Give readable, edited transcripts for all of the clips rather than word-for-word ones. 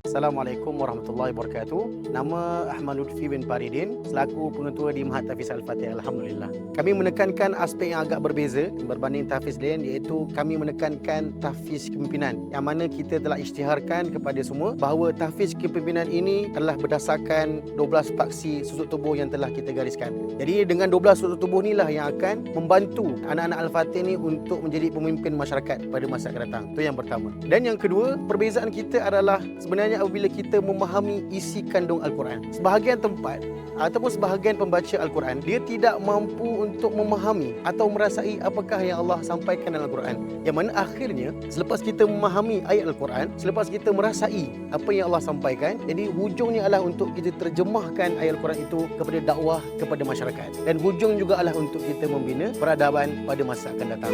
Assalamualaikum warahmatullahi wabarakatuh. Nama Ahmad Lutfi bin Faridin, selaku pengetua di Mahat Tahfiz Al-Fatih. Alhamdulillah. Kami menekankan aspek yang agak berbeza berbanding tahfiz lain, iaitu kami menekankan tahfiz kepimpinan, yang mana kita telah isytiharkan kepada semua bahawa tahfiz kepimpinan ini adalah berdasarkan 12 paksi susuk tubuh yang telah kita gariskan. Jadi dengan 12 susuk tubuh inilah yang akan membantu anak-anak Al-Fatih ini untuk menjadi pemimpin masyarakat pada masa akan datang. Itu yang pertama. Dan yang kedua, perbezaan kita adalah sebenarnya apabila kita memahami isi kandung Al-Quran. Sebahagian tempat ataupun sebahagian pembaca Al-Quran, dia tidak mampu untuk memahami atau merasai apakah yang Allah sampaikan dalam Al-Quran. Yang mana akhirnya, selepas kita memahami ayat Al-Quran, selepas kita merasai apa yang Allah sampaikan, jadi hujungnya adalah untuk kita terjemahkan ayat Al-Quran itu kepada dakwah kepada masyarakat. Dan hujung juga adalah untuk kita membina peradaban pada masa akan datang.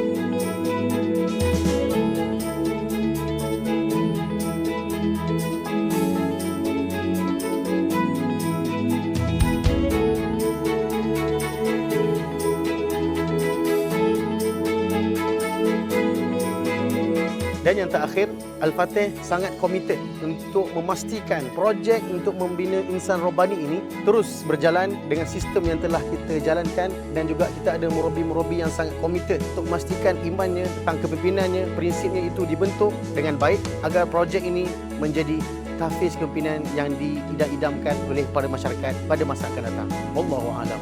Dan yang terakhir, Al-Fatih sangat komited untuk memastikan projek untuk membina insan robbani ini terus berjalan dengan sistem yang telah kita jalankan, dan juga kita ada murabi-murabi yang sangat komited untuk memastikan imannya tentang kepimpinannya, prinsipnya itu dibentuk dengan baik agar projek ini menjadi tahfiz kepimpinan yang diidam-idamkan oleh para masyarakat pada masa akan datang. Wallahu a'lam.